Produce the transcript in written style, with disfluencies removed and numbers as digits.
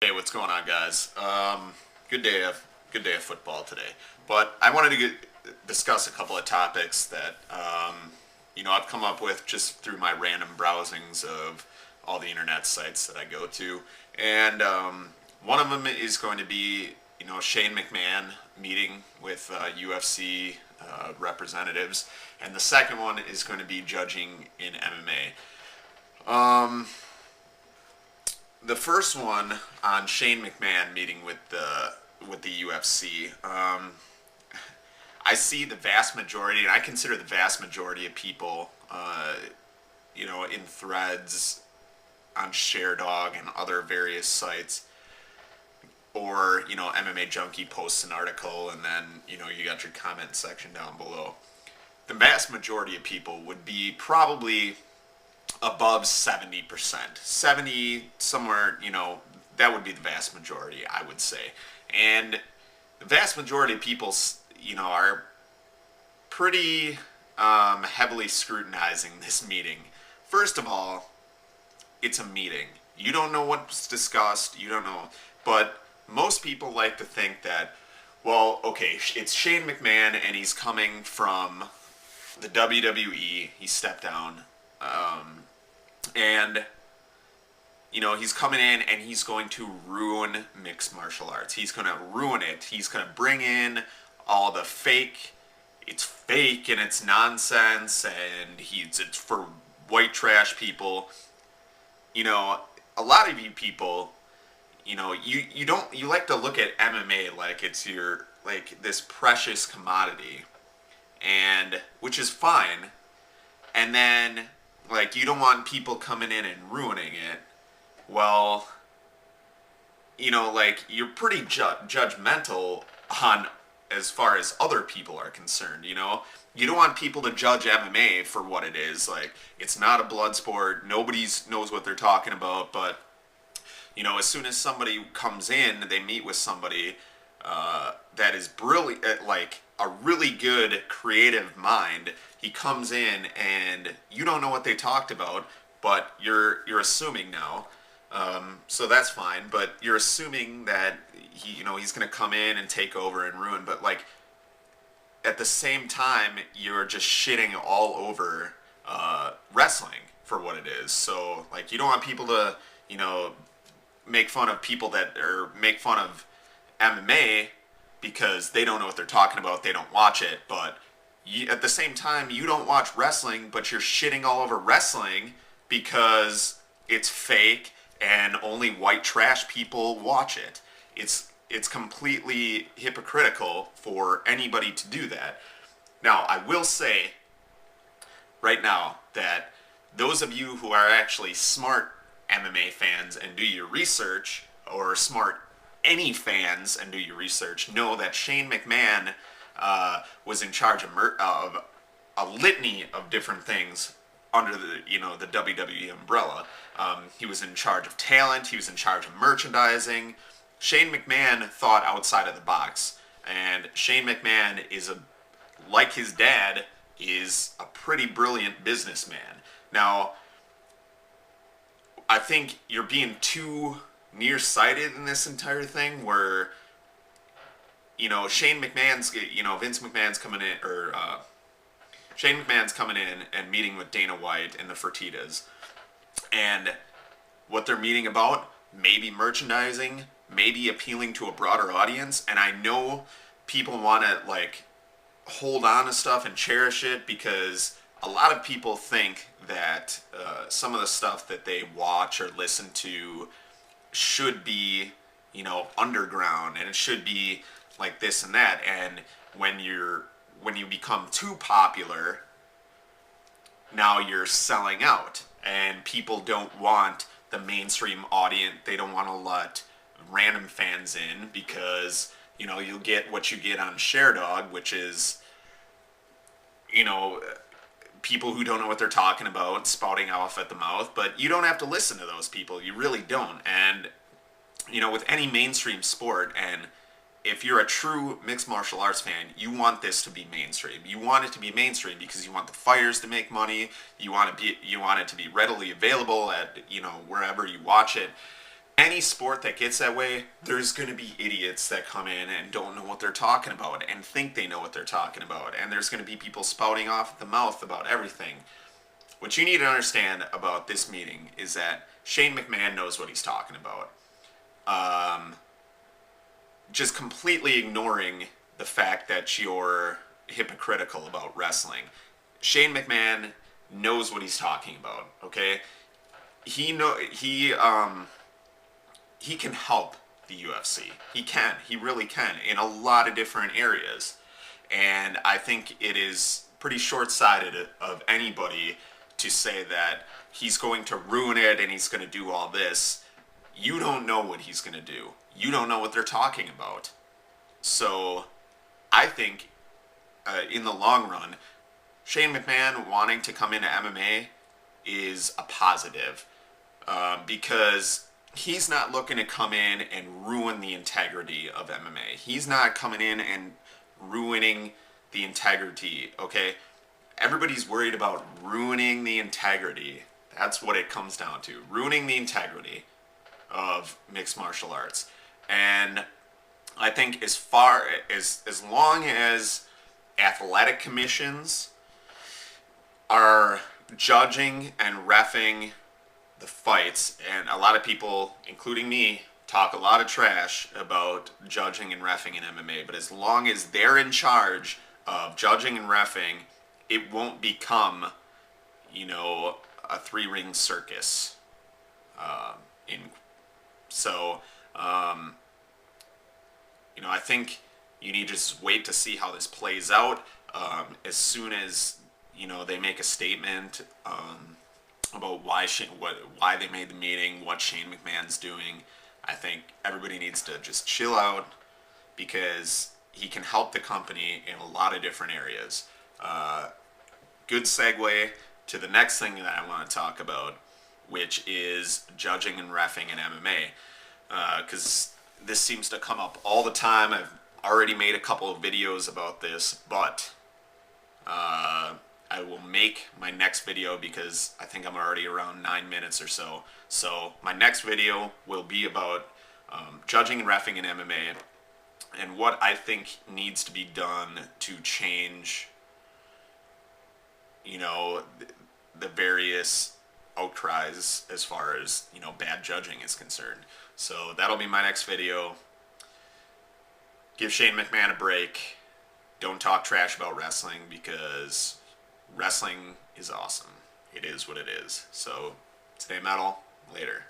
Hey, what's going on, guys? Good day of football today. But I wanted to discuss a couple of topics that I've come up with just through my random browsings of all the internet sites that I go to, and one of them is going to be Shane McMahon meeting with UFC representatives, and the second one is going to be judging in MMA. The first one on Shane McMahon meeting with the UFC. I see the vast majority, and I consider the vast majority of people, in threads on ShareDog and other various sites, or MMA Junkie posts an article, and then you got your comment section down below. The vast majority of people would be probably above 70%. 70 somewhere, that would be the vast majority, I would say. And the vast majority of people, are pretty heavily scrutinizing this meeting. First of all, it's a meeting. You don't know what's discussed, you don't know. But most people like to think that, well, okay, it's Shane McMahon and he's coming from the WWE. He stepped down. And he's coming in and he's going to ruin mixed martial arts. He's going to ruin it. He's going to bring in all the fake. It's fake and it's nonsense, and it's for white trash people. A lot of you people, you like to look at MMA like it's your this precious commodity, and which is fine. And then you don't want people coming in and ruining it. Well, you're pretty judgmental on as far as other people are concerned. You don't want people to judge MMA for what it is. It's not a blood sport. Nobody knows what they're talking about. But as soon as somebody comes in, they meet with somebody that is brilliant, a really good creative mind. He comes in and you don't know what they talked about, but you're assuming now. So that's fine, but you're assuming that he's going to come in and take over and ruin. But at the same time, you're just shitting all over wrestling for what it is. So you don't want people to make fun of people or make fun of MMA because they don't know what they're talking about. They don't watch it, but at the same time, you don't watch wrestling, but you're shitting all over wrestling because it's fake and only white trash people watch it. It's completely hypocritical for anybody to do that. Now, I will say right now that those of you who are actually smart MMA fans and do your research, or smart any fans and do your research, know that Shane McMahon was in charge of a litany of different things under the WWE umbrella. He was in charge of talent. He was in charge of merchandising. Shane McMahon thought outside of the box, and Shane McMahon like his dad, is a pretty brilliant businessman. Now, I think you're being too nearsighted in this entire thing, where Shane McMahon's Vince McMahon's coming in, or Shane McMahon's coming in and meeting with Dana White and the Fertittas, and what they're meeting about, maybe merchandising, maybe appealing to a broader audience. And I know people want to hold on to stuff and cherish it, because a lot of people think that some of the stuff that they watch or listen to should be, underground, and it should be like this and that. And when you become too popular, now you're selling out, and people don't want the mainstream audience. They don't want to let random fans in, because you'll get what you get on ShareDog, which is people who don't know what they're talking about spouting off at the mouth. But you don't have to listen to those people. You really don't. And with any mainstream sport, and if you're a true mixed martial arts fan, you want this to be mainstream. You want it to be mainstream because you want the fighters to make money. You want it to be readily available at wherever you watch it. Any sport that gets that way, there's going to be idiots that come in and don't know what they're talking about and think they know what they're talking about. And there's going to be people spouting off at the mouth about everything. What you need to understand about this meeting is that Shane McMahon knows what he's talking about. Just completely ignoring the fact that you're hypocritical about wrestling. Shane McMahon knows what he's talking about, okay? He can help the UFC. He can. He really can in a lot of different areas. And I think it is pretty short-sighted of anybody to say that he's going to ruin it and he's going to do all this. You don't know what he's going to do. You don't know what they're talking about. So I think in the long run, Shane McMahon wanting to come into MMA is a positive because he's not looking to come in and ruin the integrity of MMA. He's not coming in and ruining the integrity, okay? Everybody's worried about ruining the integrity. That's what it comes down to. Ruining the integrity of mixed martial arts. And I think as long as athletic commissions are judging and reffing the fights, and a lot of people, including me, talk a lot of trash about judging and reffing in MMA, but as long as they're in charge of judging and reffing, it won't become, a three-ring circus. I think you need to just wait to see how this plays out. As soon as they make a statement about why they made the meeting, what Shane McMahon's doing, I think everybody needs to just chill out because he can help the company in a lot of different areas. Good segue to the next thing that I want to talk about, which is judging and reffing in MMA, because this seems to come up all the time. I've already made a couple of videos about this, but I will make my next video because I think I'm already around 9 minutes or so. So my next video will be about judging and reffing in MMA and what I think needs to be done to change, the various outcries as far as, bad judging is concerned. So that'll be my next video. Give Shane McMahon a break. Don't talk trash about wrestling because wrestling is awesome. It is what it is. So stay metal. Later.